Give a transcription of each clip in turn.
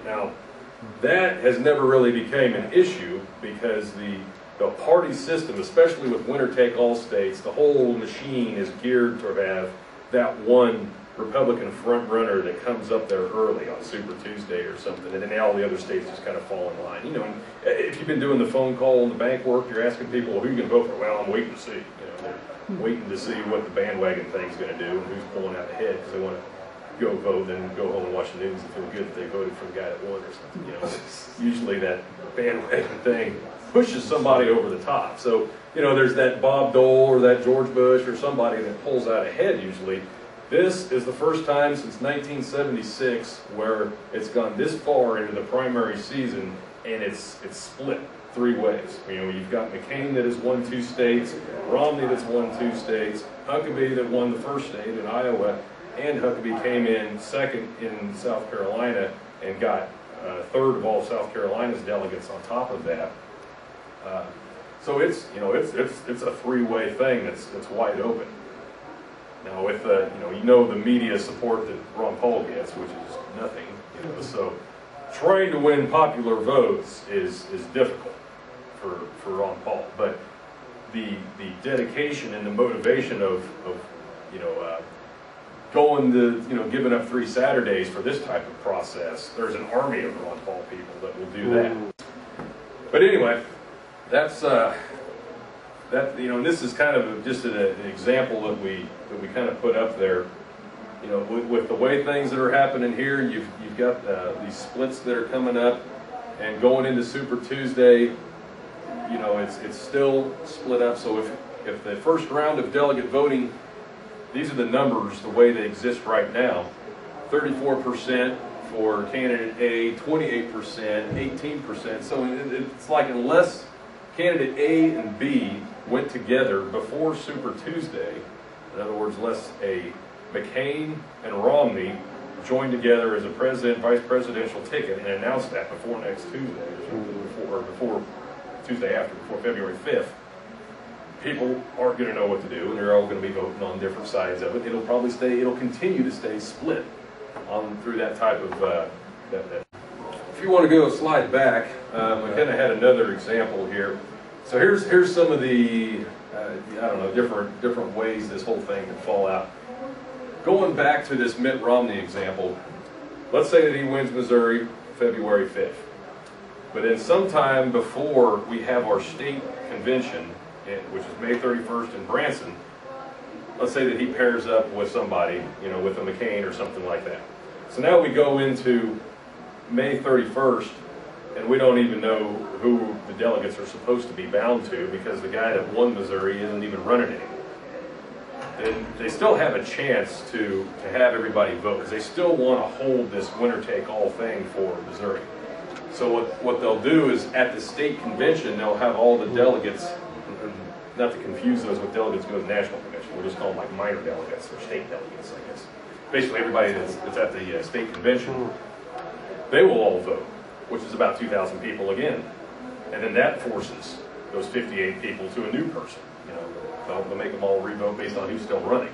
Now, that has never really became an issue because the party system, especially with winner-take-all states, the whole machine is geared to have that one Republican front runner that comes up there early on Super Tuesday or something, and then all the other states just kind of fall in line. You know, and if you've been doing the phone call and the bank work, you're asking people, well, who are you going to vote for? Well, I'm waiting to see. You know, they're waiting to see what the bandwagon thing's going to do and who's pulling out ahead because they want to go vote, then go home and watch the news and feel good that they voted for the guy that won or something. You know, usually that bandwagon thing pushes somebody over the top. So, you know, there's that Bob Dole or that George Bush or somebody that pulls out ahead usually. This is the first time since 1976 where it's gone this far into the primary season and it's split three ways. You know, you've got McCain that has won 2 states, Romney that's won 2 states, Huckabee that won the first state in Iowa, and Huckabee came in second in South Carolina and got a third of all South Carolina's delegates on top of that. So it's, you know, it's a three-way thing that's wide open. Now with you know the media support that Ron Paul gets, which is nothing, you know, so trying to win popular votes is difficult for Ron Paul. But the dedication and the motivation of you know going to, you know, giving up 3 Saturdays for this type of process, there's an army of Ron Paul people that will do that. But anyway, that's that, you know, and this is kind of just an example that we kind of put up there. You know, with the way things that are happening here, you've got these splits that are coming up, and going into Super Tuesday, you know, it's still split up. So if the first round of delegate voting, these are the numbers the way they exist right now: 34% for candidate A, 28%, 18%. So it's like unless candidate A and B went together before Super Tuesday, in other words, unless a McCain and Romney joined together as a vice presidential ticket and announced that before next Tuesday, or before Tuesday after, before February 5th, people aren't going to know what to do, and they're all going to be voting on different sides of it. It'll continue to stay split through that type of If you want to go a slide back, we kind of had another example here. So here's some of the I don't know, different ways this whole thing can fall out. Going back to this Mitt Romney example, let's say that he wins Missouri February 5th. But then sometime before we have our state convention, which is May 31st in Branson, let's say that he pairs up with somebody, you know, with a McCain or something like that. So now we go into May 31st, and we don't even know who the delegates are supposed to be bound to because the guy that won Missouri isn't even running anymore. Then they still have a chance to have everybody vote because they still want to hold this winner-take-all thing for Missouri. So what they'll do is at the state convention, they'll have all the delegates, not to confuse those with delegates who go to the national convention, we'll just call them like minor delegates or state delegates, I guess. Basically everybody that's at the state convention, they will all vote, which is about 2,000 people again. And then that forces those 58 people to a new person. You know, they'll make them all re-vote based on who's still running.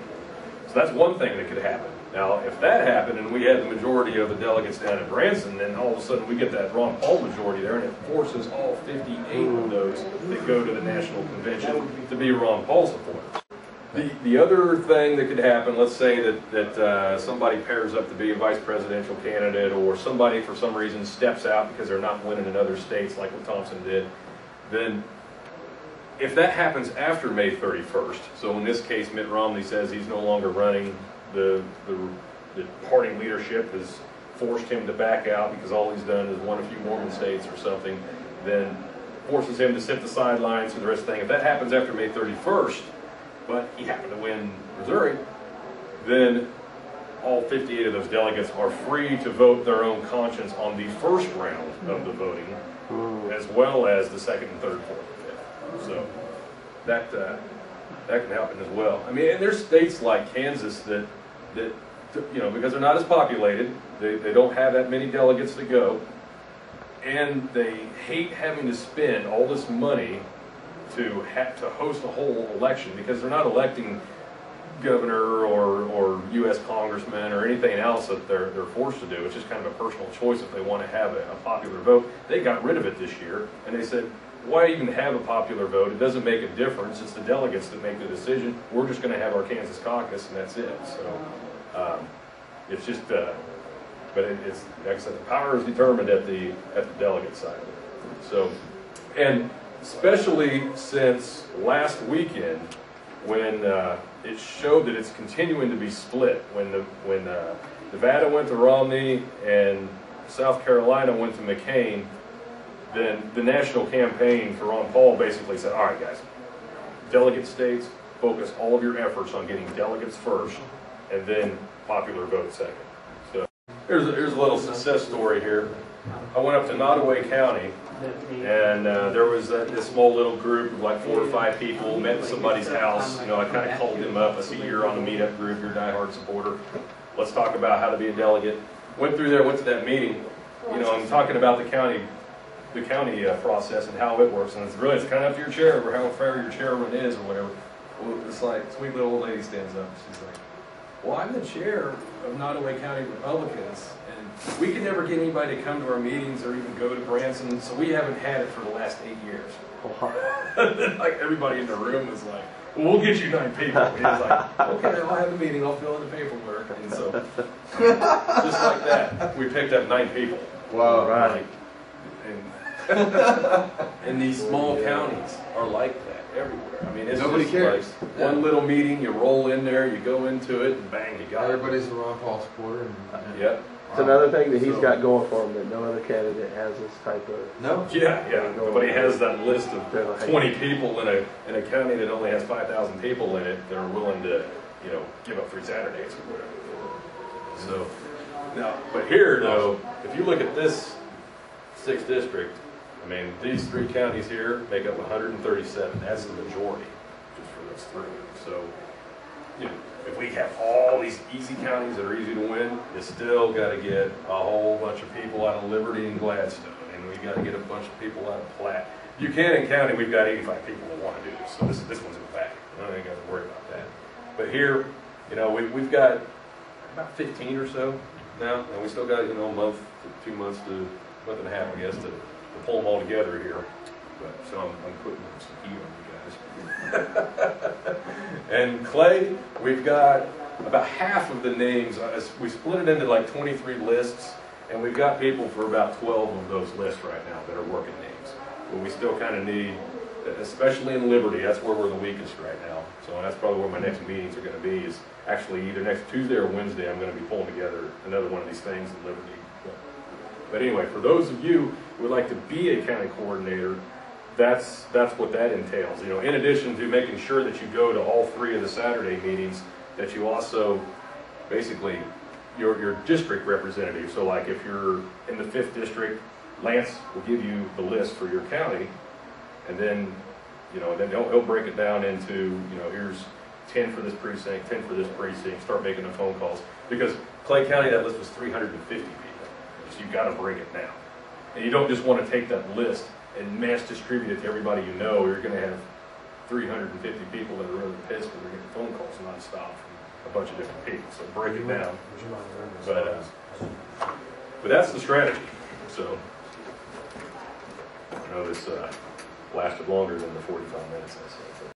So that's one thing that could happen. Now, if that happened and we had the majority of the delegates down at Branson, then all of a sudden we get that Ron Paul majority there, and it forces all 58 of those that go to the national convention to be Ron Paul supporters. The other thing that could happen, let's say that somebody pairs up to be a vice presidential candidate, or somebody for some reason steps out because they're not winning in other states like what Thompson did, then if that happens after May 31st, so in this case Mitt Romney says he's no longer running, the party leadership has forced him to back out because all he's done is won a few Mormon states or something, then forces him to sit the sidelines for the rest of the thing. If that happens after May 31st, but he happened to win Missouri, then all 58 of those delegates are free to vote their own conscience on the first round of the voting, as well as the second and third, fourth, and fifth. So that can happen as well. I mean, and there's states like Kansas that you know, because they're not as populated, they don't have that many delegates to go, and they hate having to spend all this money to host a whole election, because they're not electing governor or U.S. congressman or anything else that they're forced to do. It's just kind of a personal choice if they want to have a popular vote. They got rid of it this year, and they said, why even have a popular vote? It doesn't make a difference. It's the delegates that make the decision. We're just going to have our Kansas caucus, and that's it. So it's just, but it's like I said, the power is determined at the delegate side of it. So, and especially since last weekend, when it showed that it's continuing to be split. When Nevada went to Romney and South Carolina went to McCain, then the national campaign for Ron Paul basically said, all right, guys, delegate states, focus all of your efforts on getting delegates first, and then popular vote second. So here's a little success story here. I went up to Nottoway County, and there was this small little group of like 4 or 5 people, met at somebody's house. You know, I kind of called them up. I see you're on the meetup group, you're a diehard supporter. Let's talk about how to be a delegate. Went through there, went to that meeting. You know, I'm talking about the county process and how it works, and it's kind of up to your chair, or how fair your chairman is, or whatever. Well, it's like, sweet little old lady stands up, she's like, well, I'm the chair of Nottoway County Republicans, and we can never get anybody to come to our meetings or even go to Branson, so we haven't had it for the last 8 years. And then, like, everybody in the room was like, well, we'll get you 9 people. And he was like, okay, I'll have a meeting, I'll fill in the paperwork. And so, just like that, we picked up 9 people. Wow. Right. And these small counties are like that everywhere. I mean, it's nobody just cares. Like one little meeting, you roll in there, you go into it, and bang, you got everybody's a Ron Paul supporter. Yep. It's another thing that he's got going for him that no other candidate has this type of. No. Yeah. Nobody has that list of 20 people in a county that only has 5,000 people in it that are willing to, you know, give up 3 Saturdays or whatever. So now, but here though, if you look at this 6th district, I mean, these 3 counties here make up 137. That's the majority, just for those 3. So, you know, if we have all these easy counties that are easy to win, you still got to get a whole bunch of people out of Liberty and Gladstone, and we got to get a bunch of people out of Platte. Buchanan County, we've got 85 people that want to do this, so this one's in the back. I ain't got to worry about that. But here, you know, we've got about 15 or so now, and we still got, you know, a month to 2 months to month and a half, I guess, to pull them all together here. But so I'm putting some heat on you guys. And Clay, we've got about half of the names. We split it into like 23 lists, and we've got people for about 12 of those lists right now that are working names. But we still kind of need, especially in Liberty, that's where we're the weakest right now. So that's probably where my next meetings are going to be, is actually either next Tuesday or Wednesday. I'm going to be pulling together another one of these things in Liberty. But anyway, for those of you who would like to be a county coordinator, that's what that entails. You know, in addition to making sure that you go to all 3 of the Saturday meetings, that you also basically your district representative. So like if you're in the 5th district, Lance will give you the list for your county, and then, you know, then he'll break it down into, you know, here's 10 for this precinct, 10 for this precinct. Start making the phone calls, because Clay County, that list was 350 people. So you've got to break it down. And you don't just want to take that list and mass distribute it to everybody you know, or you're going to have 350 people that are really pissed because they're getting phone calls nonstop from a bunch of different people. So break it down. But that's the strategy. So I know this lasted longer than the 45 minutes I said.